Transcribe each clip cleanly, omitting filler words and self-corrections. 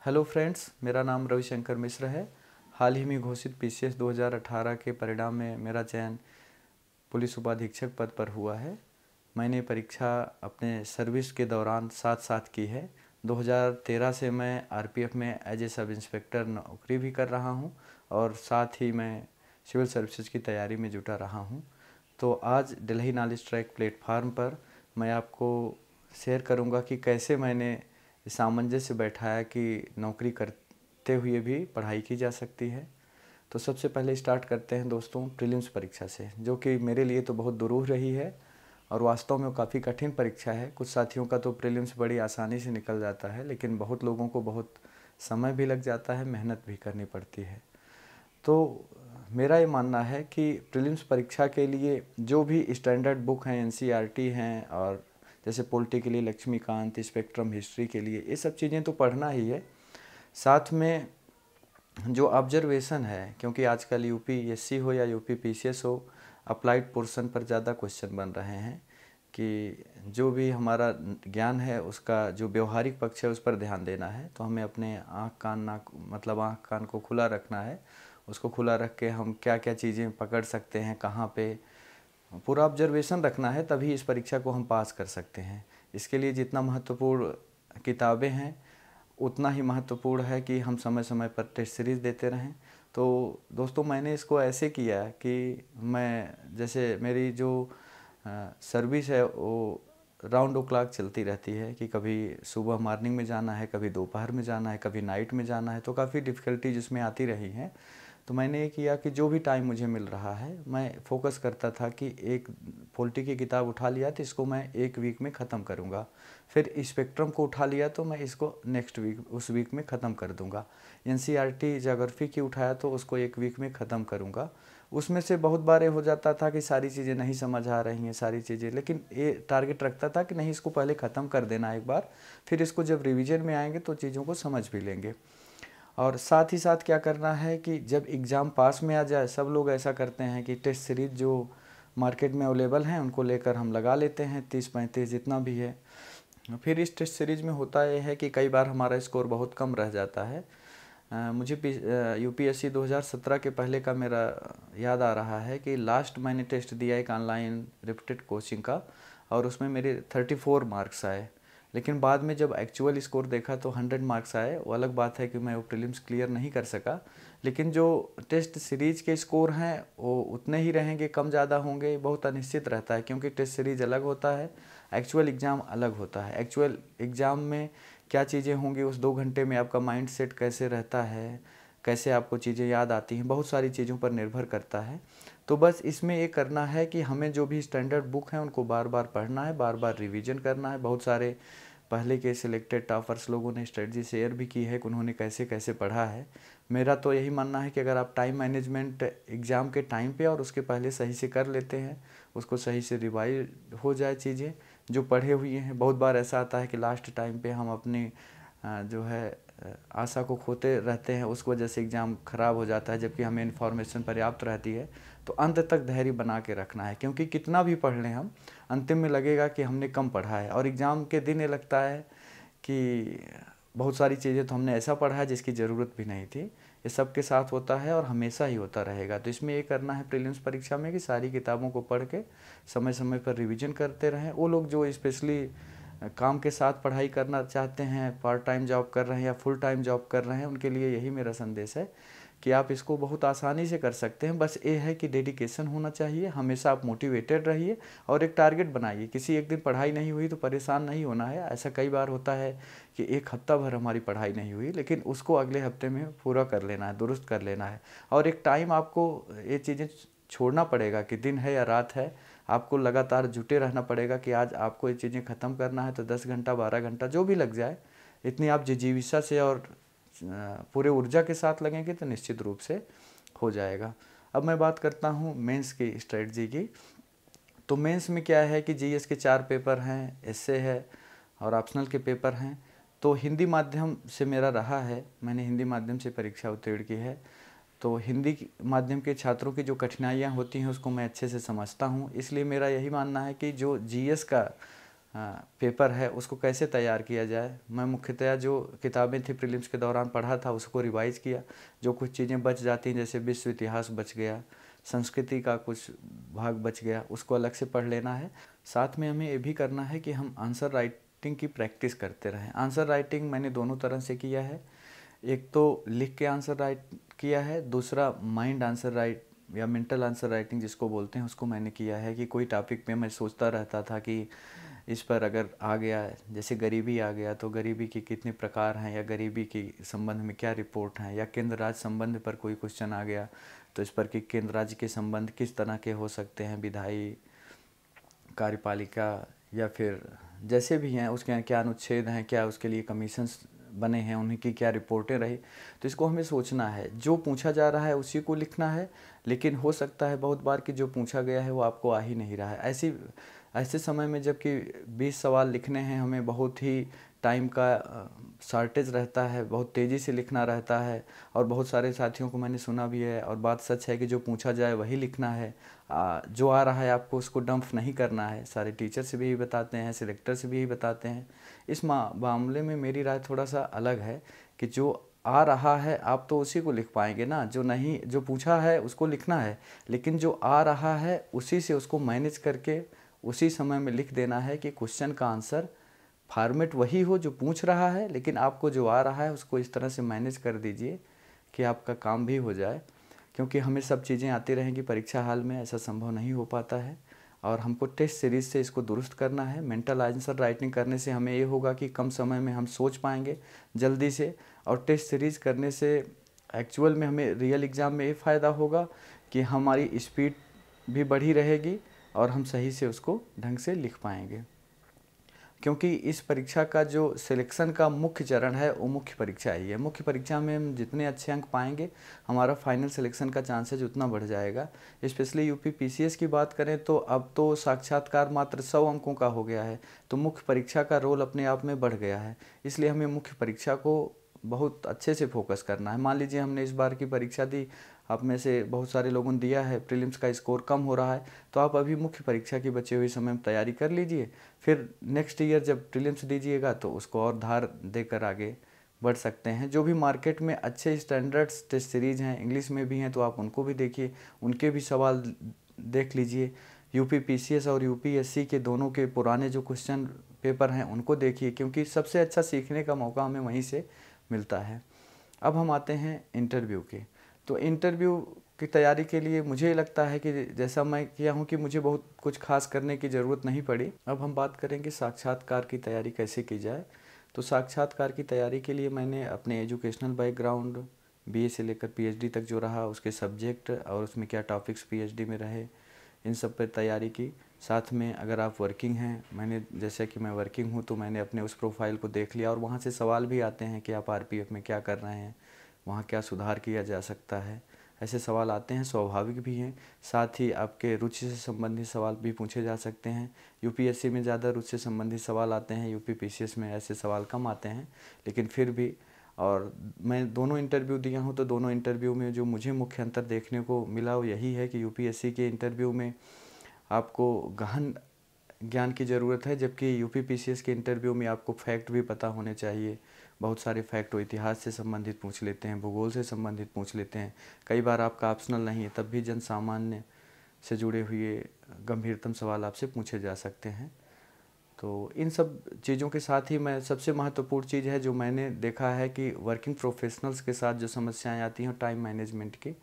Hello friends, मेरा नाम रविशंकर मिश्र है। हाल ही में घोषित पीसीएस 2018 के परिणाम में मेरा चयन पुलिस उपाधीक्षक पद पर हुआ है। मैंने परीक्षा अपने सर्विस के दौरान साथ साथ की है। 2013 से मैं आरपीएफ में एज ए सब इंस्पेक्टर नौकरी भी कर रहा हूं और साथ ही मैं सिविल सर्विसेज की तैयारी में जुटा रहा हूं। तो आज दिल्ली नॉलेज ट्रैक प्लेटफार्म पर मैं आपको शेयर करूंगा कि कैसे मैंने सामंजस्य बैठाया कि नौकरी करते हुए भी पढ़ाई की जा सकती है। तो सबसे पहले स्टार्ट करते हैं दोस्तों प्रीलिम्स परीक्षा से, जो कि मेरे लिए तो बहुत दुरूह रही है और वास्तव में वो काफ़ी कठिन परीक्षा है। कुछ साथियों का तो प्रीलिम्स बड़ी आसानी से निकल जाता है, लेकिन बहुत लोगों को बहुत समय भी लग जाता है, मेहनत भी करनी पड़ती है। तो मेरा ये मानना है कि प्रीलिम्स परीक्षा के लिए जो भी स्टैंडर्ड बुक हैं, एनसीईआरटी हैं, और जैसे पॉलिटी के लिए लक्ष्मीकांत, स्पेक्ट्रम, हिस्ट्री के लिए ये सब चीज़ें तो पढ़ना ही है। साथ में जो ऑब्जर्वेशन है, क्योंकि आजकल यूपीएससी हो या यूपीपीसीएस हो, अप्लाइड पोर्शन पर ज़्यादा क्वेश्चन बन रहे हैं कि जो भी हमारा ज्ञान है उसका जो व्यवहारिक पक्ष है उस पर ध्यान देना है। तो हमें अपने आँख कान नाक मतलब आँख कान को खुला रखना है। उसको खुला रख के हम क्या क्या चीज़ें पकड़ सकते हैं, कहाँ पे पूरा ऑब्जर्वेशन रखना है, तभी इस परीक्षा को हम पास कर सकते हैं। इसके लिए जितना महत्वपूर्ण किताबें हैं उतना ही महत्वपूर्ण है कि हम समय समय पर टेस्ट सीरीज़ देते रहें। तो दोस्तों मैंने इसको ऐसे किया कि मैं जैसे मेरी जो सर्विस है वो राउंड ओ क्लॉक चलती रहती है कि कभी सुबह मॉर्निंग में जाना है, कभी दोपहर में जाना है, कभी नाइट में जाना है, तो काफ़ी डिफ़िकल्टीज इसमें आती रही हैं। तो मैंने ये किया कि जो भी टाइम मुझे मिल रहा है मैं फोकस करता था कि एक पॉलिटी की किताब उठा लिया तो इसको मैं एक वीक में ख़त्म करूँगा, फिर स्पेक्ट्रम को उठा लिया तो मैं इसको नेक्स्ट वीक उस वीक में ख़त्म कर दूँगा, एनसीईआरटी ज्योग्राफी की उठाया तो उसको एक वीक में ख़त्म करूँगा। उसमें से बहुत बार हो जाता था कि सारी चीज़ें नहीं समझ आ रही हैं सारी चीज़ें, लेकिन ये टारगेट रखता था कि नहीं इसको पहले ख़त्म कर देना एक बार, फिर इसको जब रिवीजन में आएंगे तो चीज़ों को समझ भी लेंगे। और साथ ही साथ क्या करना है कि जब एग्ज़ाम पास में आ जाए, सब लोग ऐसा करते हैं कि टेस्ट सीरीज़ जो मार्केट में अवेलेबल हैं उनको लेकर हम लगा लेते हैं 30-35 जितना भी है। फिर इस टेस्ट सीरीज़ में होता यह है कि कई बार हमारा स्कोर बहुत कम रह जाता है। मुझे यूपीएससी 2017 के पहले का मेरा याद आ रहा है कि लास्ट मैंने टेस्ट दिया एक ऑनलाइन रिपीटेड कोचिंग का और उसमें मेरे 34 मार्क्स आए, लेकिन बाद में जब एक्चुअल स्कोर देखा तो 100 मार्क्स आए। वो अलग बात है कि मैं वो प्रीलिम्स क्लियर नहीं कर सका, लेकिन जो टेस्ट सीरीज़ के स्कोर हैं वो उतने ही रहेंगे, कम ज़्यादा होंगे, बहुत अनिश्चित रहता है क्योंकि टेस्ट सीरीज़ अलग होता है, एक्चुअल एग्ज़ाम अलग होता है। एक्चुअल एग्ज़ाम में क्या चीज़ें होंगी, उस 2 घंटे में आपका माइंड सेट कैसे रहता है, कैसे आपको चीज़ें याद आती हैं, बहुत सारी चीज़ों पर निर्भर करता है। तो बस इसमें ये करना है कि हमें जो भी स्टैंडर्ड बुक हैं उनको बार बार पढ़ना है, बार बार रिवीजन करना है। बहुत सारे पहले के सिलेक्टेड टॉपर्स लोगों ने स्ट्रेटजी शेयर भी की है कि उन्होंने कैसे कैसे पढ़ा है। मेरा तो यही मानना है कि अगर आप टाइम मैनेजमेंट एग्ज़ाम के टाइम पे और उसके पहले सही से कर लेते हैं, उसको सही से रिवाइज हो जाए चीज़ें जो पढ़े हुए हैं। बहुत बार ऐसा आता है कि लास्ट टाइम पे हम अपनी जो है आशा को खोते रहते हैं, उस वजह से एग्ज़ाम ख़राब हो जाता है, जबकि हमें इन्फॉर्मेशन पर्याप्त रहती है। तो अंत तक धैर्य बना के रखना है, क्योंकि कितना भी पढ़ लें हम, अंतिम में लगेगा कि हमने कम पढ़ा है और एग्ज़ाम के दिन ये लगता है कि बहुत सारी चीज़ें तो हमने ऐसा पढ़ा है जिसकी ज़रूरत भी नहीं थी। ये सबके साथ होता है और हमेशा ही होता रहेगा। तो इसमें ये करना है प्रीलिम्स परीक्षा में कि सारी किताबों को पढ़ के समय समय पर रिवीजन करते रहें। वो लोग जो स्पेशली काम के साथ पढ़ाई करना चाहते हैं, पार्ट टाइम जॉब कर रहे हैं या फुल टाइम जॉब कर रहे हैं, उनके लिए यही मेरा संदेश है कि आप इसको बहुत आसानी से कर सकते हैं। बस ये है कि डेडिकेशन होना चाहिए, हमेशा आप मोटिवेटेड रहिए और एक टारगेट बनाइए। किसी एक दिन पढ़ाई नहीं हुई तो परेशान नहीं होना है। ऐसा कई बार होता है कि एक हफ्ता भर हमारी पढ़ाई नहीं हुई, लेकिन उसको अगले हफ्ते में पूरा कर लेना है, दुरुस्त कर लेना है। और एक टाइम आपको ये चीज़ें छोड़ना पड़ेगा कि दिन है या रात है, आपको लगातार जुटे रहना पड़ेगा कि आज आपको ये चीज़ें ख़त्म करना है। तो 10 घंटा 12 घंटा जो भी लग जाए, इतनी आप जिजीविषा से और पूरे ऊर्जा के साथ लगेंगे तो निश्चित रूप से हो जाएगा। अब मैं बात करता हूँ मेंस की स्ट्रेटजी की। तो मेंस में क्या है कि जीएस के 4 पेपर हैं, एसए है और ऑप्शनल के पेपर हैं। तो हिंदी माध्यम से मेरा रहा है, मैंने हिंदी माध्यम से परीक्षा उत्तीर्ण की है। तो हिंदी माध्यम के छात्रों की जो कठिनाइयाँ होती हैं उसको मैं अच्छे से समझता हूँ, इसलिए मेरा यही मानना है कि जो जीएस का पेपर है उसको कैसे तैयार किया जाए। मैं मुख्यतया जो किताबें थी प्रीलिम्स के दौरान पढ़ा था उसको रिवाइज़ किया। जो कुछ चीज़ें बच जाती हैं, जैसे विश्व इतिहास बच गया, संस्कृति का कुछ भाग बच गया, उसको अलग से पढ़ लेना है। साथ में हमें ये भी करना है कि हम आंसर राइटिंग की प्रैक्टिस करते रहें। आंसर राइटिंग मैंने दोनों तरह से किया है, एक तो लिख के आंसर राइट किया है, दूसरा माइंड आंसर राइट या मेंटल आंसर राइटिंग जिसको बोलते हैं उसको मैंने किया है। कि कोई टॉपिक पे मैं सोचता रहता था कि इस पर अगर आ गया, जैसे गरीबी आ गया तो गरीबी के कितने प्रकार हैं, या गरीबी के संबंध में क्या रिपोर्ट हैं, या केंद्र राज्य संबंध पर कोई क्वेश्चन आ गया तो इस पर कि केंद्र राज्य के संबंध किस तरह के हो सकते हैं, विधायी, कार्यपालिका या फिर जैसे भी हैं, उसके क्या अनुच्छेद हैं, क्या उसके लिए कमीशंस बने हैं, उन्हीं की क्या रिपोर्टें रही। तो इसको हमें सोचना है, जो पूछा जा रहा है उसी को लिखना है। लेकिन हो सकता है बहुत बार कि जो पूछा गया है वो आपको आ ही नहीं रहा है। ऐसे समय में जबकि 20 सवाल लिखने हैं, हमें बहुत ही टाइम का शॉर्टेज रहता है, बहुत तेज़ी से लिखना रहता है। और बहुत सारे साथियों को मैंने सुना भी है, और बात सच है कि जो पूछा जाए वही लिखना है। जो आ रहा है आपको उसको डंप नहीं करना है। सारे टीचर से भी यही बताते हैं, सिलेक्टर से भी यही बताते हैं। इस मामले में मेरी राय थोड़ा सा अलग है कि जो आ रहा है आप तो उसी को लिख पाएंगे ना, जो नहीं, जो पूछा है उसको लिखना है, लेकिन जो आ रहा है उसी से उसको मैनेज करके उसी समय में लिख देना है कि क्वेश्चन का आंसर फॉर्मेट वही हो जो पूछ रहा है, लेकिन आपको जो आ रहा है उसको इस तरह से मैनेज कर दीजिए कि आपका काम भी हो जाए। क्योंकि हमें सब चीज़ें आती रहेंगी, परीक्षा हाल में ऐसा संभव नहीं हो पाता है। और हमको टेस्ट सीरीज़ से इसको दुरुस्त करना है। मेंटल आंसर राइटिंग करने से हमें ये होगा कि कम समय में हम सोच पाएंगे जल्दी से, और टेस्ट सीरीज़ करने से एक्चुअल में हमें रियल एग्ज़ाम में ये फ़ायदा होगा कि हमारी स्पीड भी बढ़ी रहेगी और हम सही से उसको ढंग से लिख पाएंगे। क्योंकि इस परीक्षा का जो सिलेक्शन का मुख्य चरण है वो मुख्य परीक्षा ही है। मुख्य परीक्षा में हम जितने अच्छे अंक पाएंगे हमारा फाइनल सिलेक्शन का चांसेज उतना बढ़ जाएगा। स्पेशली यूपी पीसीएस की बात करें तो अब तो साक्षात्कार मात्र 100 अंकों का हो गया है, तो मुख्य परीक्षा का रोल अपने आप में बढ़ गया है। इसलिए हमें मुख्य परीक्षा को बहुत अच्छे से फोकस करना है। मान लीजिए हमने इस बार की परीक्षा दी, आप में से बहुत सारे लोगों ने दिया है, प्रीलिम्स का स्कोर कम हो रहा है, तो आप अभी मुख्य परीक्षा की बचे हुए समय में तैयारी कर लीजिए। फिर नेक्स्ट ईयर जब प्रीलिम्स दीजिएगा तो उसको और धार देकर आगे बढ़ सकते हैं। जो भी मार्केट में अच्छे स्टैंडर्ड्स टेस्ट सीरीज़ हैं, इंग्लिश में भी हैं, तो आप उनको भी देखिए, उनके भी सवाल देख लीजिए। यूपी पीसीएस और यूपीएससी के दोनों के पुराने जो क्वेश्चन पेपर हैं उनको देखिए, क्योंकि सबसे अच्छा सीखने का मौका हमें वहीं से मिलता है। अब हम आते हैं इंटरव्यू के। तो इंटरव्यू की तैयारी के लिए मुझे लगता है कि जैसा मैं किया हूँ कि मुझे बहुत कुछ खास करने की ज़रूरत नहीं पड़ी। अब हम बात करेंगे साक्षात्कार की तैयारी कैसे की जाए। तो साक्षात्कार की तैयारी के लिए मैंने अपने एजुकेशनल बैकग्राउंड, बीए से लेकर पीएचडी तक जो रहा, उसके सब्जेक्ट और उसमें क्या टॉपिक्स पीएचडी में रहे, इन सब पर तैयारी की। साथ में अगर आप वर्किंग हैं, मैंने जैसे कि मैं वर्किंग हूँ, तो मैंने अपने उस प्रोफाइल को देख लिया, और वहाँ से सवाल भी आते हैं कि आप आरपीएफ में क्या कर रहे हैं, वहाँ क्या सुधार किया जा सकता है। ऐसे सवाल आते हैं, स्वाभाविक भी हैं। साथ ही आपके रुचि से संबंधित सवाल भी पूछे जा सकते हैं। यूपीएससी में ज़्यादा रुचि से संबंधित सवाल आते हैं, यूपी पीसीएस में ऐसे सवाल कम आते हैं, लेकिन फिर भी। और मैं दोनों इंटरव्यू दिया हूँ, तो दोनों इंटरव्यू में जो मुझे मुख्य अंतर देखने को मिला वो यही है कि यूपीएससी के इंटरव्यू में आपको गहन ज्ञान की ज़रूरत है, जबकि यूपी पीसीएस के इंटरव्यू में आपको फैक्ट भी पता होने चाहिए। बहुत सारे फैक्ट वो इतिहास से संबंधित पूछ लेते हैं, भूगोल से संबंधित पूछ लेते हैं। कई बार आपका ऑप्शनल नहीं है, तब भी जन सामान्य से जुड़े हुए गंभीरतम सवाल आपसे पूछे जा सकते हैं। तो इन सब चीज़ों के साथ ही मैं सबसे महत्वपूर्ण चीज़ है जो मैंने देखा है कि वर्किंग प्रोफेशनल्स के साथ जो समस्याएं आती हैं टाइम मैनेजमेंट की।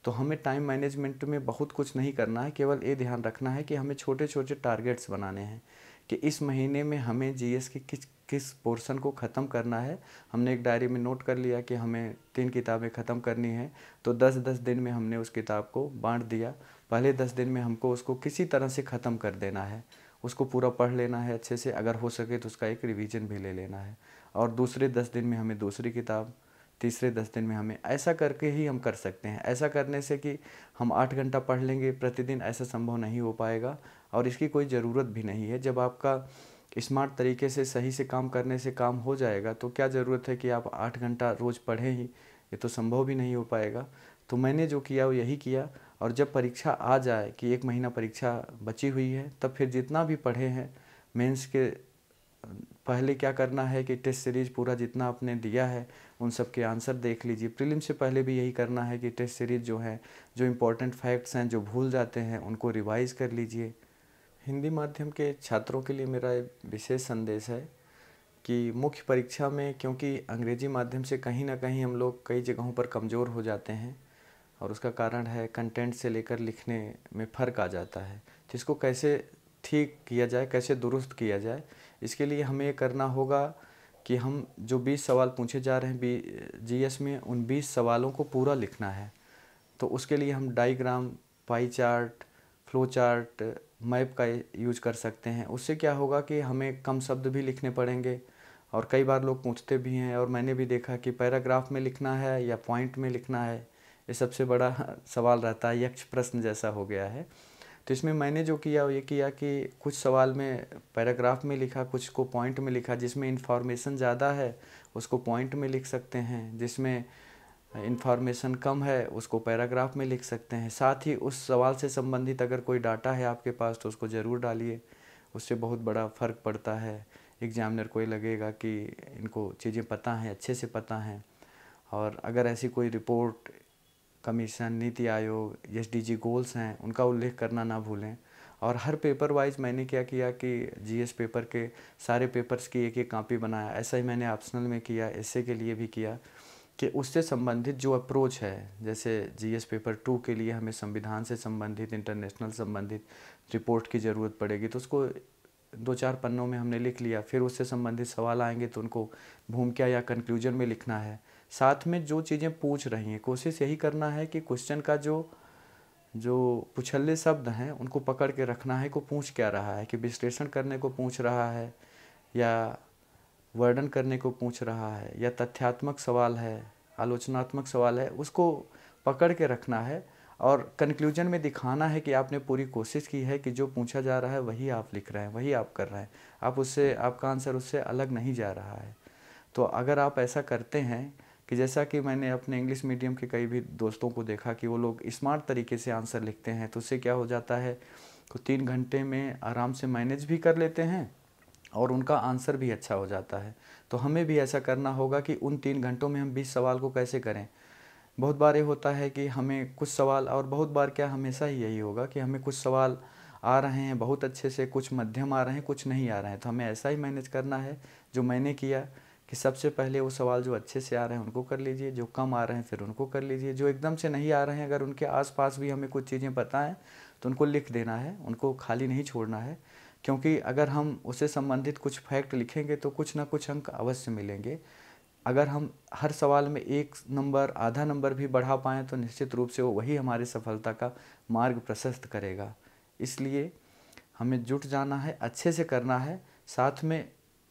तो हमें टाइम मैनेजमेंट में बहुत कुछ नहीं करना है, केवल ये ध्यान रखना है कि हमें छोटे छोटे टारगेट्स बनाने हैं कि इस महीने में हमें जीएस की किस किस पोर्शन को ख़त्म करना है। हमने एक डायरी में नोट कर लिया कि हमें 3 किताबें ख़त्म करनी है, तो 10-10 दिन में हमने उस किताब को बांट दिया। पहले 10 दिन में हमको उसको किसी तरह से ख़त्म कर देना है, उसको पूरा पढ़ लेना है अच्छे से, अगर हो सके तो उसका एक रिवीजन भी ले लेना है। और दूसरे 10 दिन में हमें दूसरी किताब, तीसरे 10 दिन में हमें, ऐसा करके ही हम कर सकते हैं। ऐसा करने से कि हम 8 घंटा पढ़ लेंगे प्रतिदिन, ऐसा संभव नहीं हो पाएगा, और इसकी कोई ज़रूरत भी नहीं है। जब आपका स्मार्ट तरीके से सही से काम करने से काम हो जाएगा तो क्या ज़रूरत है कि आप 8 घंटा रोज़ पढ़ें ही, ये तो संभव भी नहीं हो पाएगा। तो मैंने जो किया वो यही किया, और जब परीक्षा आ जाए कि 1 महीना परीक्षा बची हुई है, तब फिर जितना भी पढ़े हैं मेंस के पहले क्या करना है कि टेस्ट सीरीज़ पूरा जितना आपने दिया है उन सब के आंसर देख लीजिए। प्रीलिम से पहले भी यही करना है कि टेस्ट सीरीज़ जो है, जो इम्पोर्टेंट फैक्ट्स हैं जो भूल जाते हैं उनको रिवाइज़ कर लीजिए। हिंदी माध्यम के छात्रों के लिए मेरा एक विशेष संदेश है कि मुख्य परीक्षा में, क्योंकि अंग्रेजी माध्यम से कहीं ना कहीं हम लोग कई जगहों पर कमज़ोर हो जाते हैं और उसका कारण है कंटेंट से लेकर लिखने में फ़र्क आ जाता है। तो इसको कैसे ठीक किया जाए, कैसे दुरुस्त किया जाए, इसके लिए हमें ये करना होगा कि हम जो 20 सवाल पूछे जा रहे हैं जीएस में, उन 20 सवालों को पूरा लिखना है। तो उसके लिए हम diagram, pie chart, flow chart, map का यूज कर सकते हैं। उससे क्या होगा कि हमें कम शब्द भी लिखने पड़ेंगे। और कई बार लोग पूछते भी हैं और मैंने भी देखा कि पैराग्राफ में लिखना है या पॉइंट में लिखना है, ये सबसे बड़ा सवाल रहता है, यक्ष प्रश्न जैसा हो गया है। तो इसमें मैंने जो किया वो ये किया कि कुछ सवाल में पैराग्राफ में लिखा, कुछ को पॉइंट में लिखा। जिसमें इन्फॉर्मेशन ज़्यादा है उसको पॉइंट में लिख सकते हैं, जिसमें इन्फॉर्मेशन कम है उसको पैराग्राफ में लिख सकते हैं। साथ ही उस सवाल से संबंधित अगर कोई डाटा है आपके पास तो उसको ज़रूर डालिए, उससे बहुत बड़ा फ़र्क पड़ता है। एग्जामिनर को ये लगेगा कि इनको चीज़ें पता हैं, अच्छे से पता हैं। और अगर ऐसी कोई report, commission, NITI Aayog, SDG goals हैं, उनका उल्लेख करना ना भूलें। और हर पेपर वाइज मैंने क्या किया कि जीएस पेपर के सारे पेपर्स की एक एक कॉपी बनाया। ऐसा ही मैंने ऑप्शनल में किया, एसए के लिए भी किया कि उससे संबंधित जो अप्रोच है, जैसे जीएस पेपर 2 के लिए हमें संविधान से संबंधित, इंटरनेशनल संबंधित रिपोर्ट की ज़रूरत पड़ेगी, तो उसको 2-4 पन्नों में हमने लिख लिया। फिर उससे संबंधित सवाल आएंगे तो उनको भूमिका या कंक्लूजन में लिखना है। साथ में जो चीज़ें पूछ रही हैं, कोशिश यही करना है कि क्वेश्चन का जो पुछल्ले शब्द हैं उनको पकड़ के रखना है को पूछ क्या रहा है, कि विश्लेषण करने को पूछ रहा है या वर्णन करने को पूछ रहा है या तथ्यात्मक सवाल है, आलोचनात्मक सवाल है, उसको पकड़ के रखना है। और कंक्लूजन में दिखाना है कि आपने पूरी कोशिश की है कि जो पूछा जा रहा है वही आप लिख रहे हैं, वही आप कर रहे हैं, आप उससे, आपका आंसर उससे अलग नहीं जा रहा है। तो अगर आप ऐसा करते हैं कि जैसा कि मैंने अपने इंग्लिश मीडियम के कई भी दोस्तों को देखा कि वो लोग स्मार्ट तरीके से आंसर लिखते हैं, तो उससे क्या हो जाता है कि 3 घंटे में आराम से मैनेज भी कर लेते हैं और उनका आंसर भी अच्छा हो जाता है। तो हमें भी ऐसा करना होगा कि उन 3 घंटों में हम 20 सवाल को कैसे करें। बहुत बार ये होता है कि हमें कुछ सवाल, और बहुत बार क्या हमेशा ही यही होगा कि हमें कुछ सवाल आ रहे हैं बहुत अच्छे से, कुछ मध्यम आ रहे हैं, कुछ नहीं आ रहे हैं। तो हमें ऐसा ही मैनेज करना है जो मैंने किया कि सबसे पहले वो सवाल जो अच्छे से आ रहे हैं उनको कर लीजिए, जो कम आ रहे हैं फिर उनको कर लीजिए, जो एकदम से नहीं आ रहे हैं अगर उनके आसपास भी हमें कुछ चीज़ें पता हैं तो उनको लिख देना है, उनको खाली नहीं छोड़ना है। क्योंकि अगर हम उससे संबंधित कुछ फैक्ट लिखेंगे तो कुछ ना कुछ अंक अवश्य मिलेंगे। अगर हम हर सवाल में 1 नंबर, आधा नंबर भी बढ़ा पाएँ तो निश्चित रूप से वो वही हमारी सफलता का मार्ग प्रशस्त करेगा। इसलिए हमें जुट जाना है, अच्छे से करना है, साथ में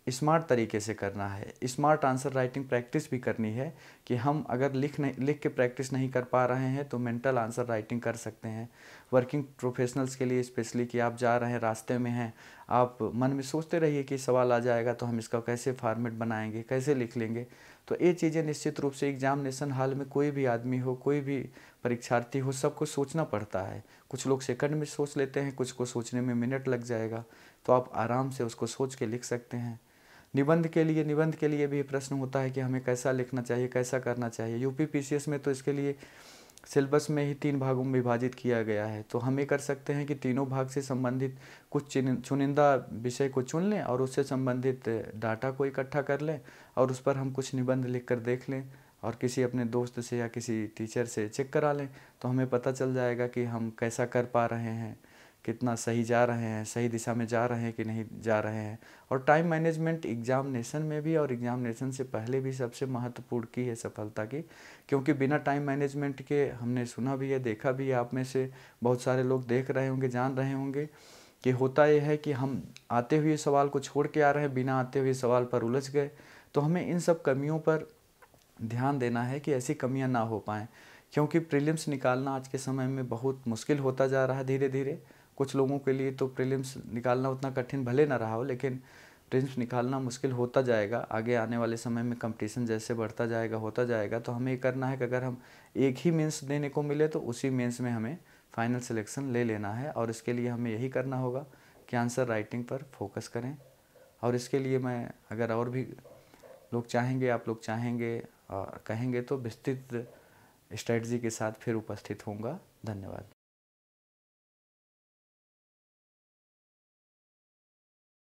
स्मार्ट तरीके से करना है। स्मार्ट आंसर राइटिंग प्रैक्टिस भी करनी है कि हम अगर लिख के प्रैक्टिस नहीं कर पा रहे हैं तो मेंटल आंसर राइटिंग कर सकते हैं। वर्किंग प्रोफेशनल्स के लिए स्पेशली कि आप जा रहे हैं, रास्ते में हैं, आप मन में सोचते रहिए कि सवाल आ जाएगा तो हम इसका कैसे फॉर्मेट बनाएंगे, कैसे लिख लेंगे। तो ये चीज़ें निश्चित रूप से एग्जामिनेशन हॉल में कोई भी आदमी हो, कोई भी परीक्षार्थी हो, सबको सोचना पड़ता है। कुछ लोग सेकंड में सोच लेते हैं, कुछ को सोचने में मिनट लग जाएगा, तो आप आराम से उसको सोच के लिख सकते हैं। निबंध के लिए भी प्रश्न होता है कि हमें कैसा लिखना चाहिए, कैसा करना चाहिए। यूपी पीसीएस में तो इसके लिए सिलेबस में ही 3 भागों में विभाजित किया गया है। तो हम ये कर सकते हैं कि तीनों भाग से संबंधित कुछ चुनिंदा विषय को चुन लें और उससे संबंधित डाटा को इकट्ठा कर लें और उस पर हम कुछ निबंध लिख कर देख लें और किसी अपने दोस्त से या किसी टीचर से चेक करा लें, तो हमें पता चल जाएगा कि हम कैसा कर पा रहे हैं, कितना सही जा रहे हैं, सही दिशा में जा रहे हैं कि नहीं जा रहे हैं। और टाइम मैनेजमेंट एग्जामिनेशन में भी और एग्जामिनेशन से पहले भी सबसे महत्वपूर्ण की है सफलता की, क्योंकि बिना टाइम मैनेजमेंट के, हमने सुना भी है, देखा भी है, आप में से बहुत सारे लोग देख रहे होंगे, जान रहे होंगे कि होता यह है कि हम आते हुए सवाल को छोड़ के आ रहे हैं, बिना आते हुए सवाल पर उलझ गए। तो हमें इन सब कमियों पर ध्यान देना है कि ऐसी कमियां ना हो पाएँ, क्योंकि प्रीलिम्स निकालना आज के समय में बहुत मुश्किल होता जा रहा है धीरे धीरे। कुछ लोगों के लिए तो प्रीलिम्स निकालना उतना कठिन भले ना रहा हो, लेकिन प्रीलिम्स निकालना मुश्किल होता जाएगा। आगे आने वाले समय में कंपटीशन जैसे बढ़ता जाएगा, होता जाएगा, तो हमें ये करना है कि अगर हम एक ही मेंस देने को मिले तो उसी मेंस में हमें फाइनल सिलेक्शन ले लेना है। और इसके लिए हमें यही करना होगा कि आंसर राइटिंग पर फोकस करें। और इसके लिए मैं, अगर और भी लोग चाहेंगे, आप लोग चाहेंगे और कहेंगे तो विस्तृत स्ट्रेटजी के साथ फिर उपस्थित होऊंगा। धन्यवाद।